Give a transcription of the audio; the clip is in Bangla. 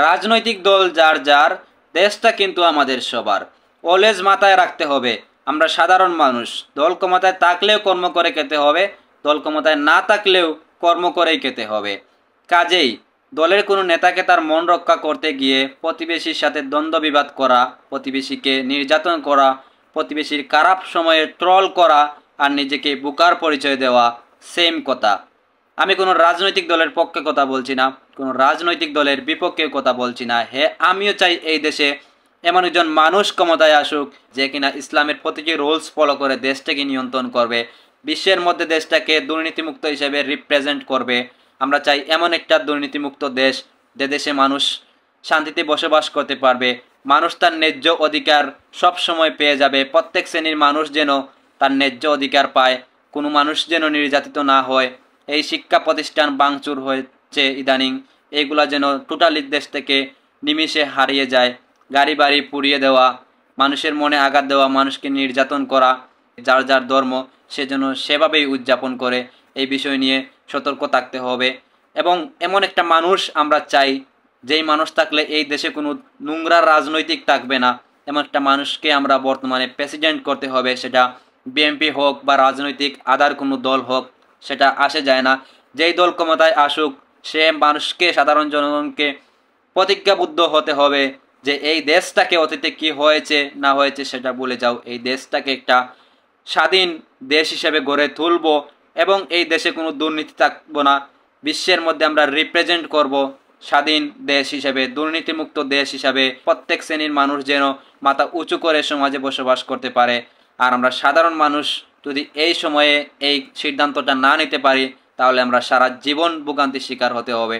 রাজনৈতিক দল যার যার, দেশটা কিন্তু আমাদের সবার। অলওয়েজ মাথায় রাখতে হবে আমরা সাধারণ মানুষ, দল ক্ষমতায় থাকলেও কর্ম করে খেতে হবে, দল ক্ষমতায় না থাকলেও কর্ম করেই খেতে হবে। কাজেই দলের কোনো নেতাকে তার মন রক্ষা করতে গিয়ে প্রতিবেশীর সাথে দ্বন্দ্ব বিবাদ করা, প্রতিবেশীকে নির্যাতন করা, প্রতিবেশীর খারাপ সময়ে ট্রল করা আর নিজেকে বোকার পরিচয় দেওয়া সেম কথা। আমি কোনো রাজনৈতিক দলের পক্ষে কথা বলছি না, কোনো রাজনৈতিক দলের বিপক্ষে কথা বলছি না। আমিও চাই এই দেশে এমন একজন মানুষ ক্ষমতায় আসুক যে কিনা ইসলামের প্রতিটি রুলস ফলো করে দেশটাকে নিয়ন্ত্রণ করবে, বিশ্বের মধ্যে দেশটাকে দুর্নীতিমুক্ত হিসেবে রিপ্রেজেন্ট করবে। আমরা চাই এমন একটা দুর্নীতিমুক্ত দেশ যে দেশে মানুষ শান্তিতে বসবাস করতে পারবে, মানুষ তার ন্যায্য অধিকার সব সময় পেয়ে যাবে, প্রত্যেক শ্রেণীর মানুষ যেন তার ন্যায্য অধিকার পায়, কোনো মানুষ যেন নির্যাতিত না হয়। এই শিক্ষা প্রতিষ্ঠান ভাঙচুর হয়েছে ইদানিং, এইগুলা যেন টোটালি দেশ থেকে নিমিষে হারিয়ে যায়। গাড়ি বাড়ি পুড়িয়ে দেওয়া, মানুষের মনে আঘাত দেওয়া, মানুষকে নির্যাতন করা, যার যার ধর্ম সে যেন সেভাবেই উদযাপন করে, এই বিষয় নিয়ে সতর্ক থাকতে হবে। এবং এমন একটা মানুষ আমরা চাই যেই মানুষ থাকলে এই দেশে কোনো নোংরা রাজনৈতিক থাকবে না, এমন একটা মানুষকে আমরা বর্তমানে প্রেসিডেন্ট করতে হবে। সেটা বিএনপি হোক বা রাজনৈতিক আদার কোনো দল হোক, সেটা আসে যায় না। যেই দল ক্ষমতায় আসুক সে মানুষকে, সাধারণ জনগণকে প্রতিজ্ঞাবদ্ধ হতে হবে যে এই দেশটাকে অতীতে কি হয়েছে না হয়েছে সেটা ভুলে যাও, এই দেশটাকে একটা স্বাধীন দেশ হিসেবে গড়ে তুলব এবং এই দেশে কোনো দুর্নীতি থাকবো না, বিশ্বের মধ্যে আমরা রিপ্রেজেন্ট করব স্বাধীন দেশ হিসেবে, দুর্নীতিমুক্ত দেশ হিসাবে। প্রত্যেক শ্রেণীর মানুষ যেন মাথা উঁচু করে সমাজে বসবাস করতে পারে। আর আমরা সাধারণ মানুষ যদি এই সময়ে এই সিদ্ধান্তটা না নিতে পারি তাহলে আমরা সারা জীবন ভোগান্তির শিকার হতে হবে।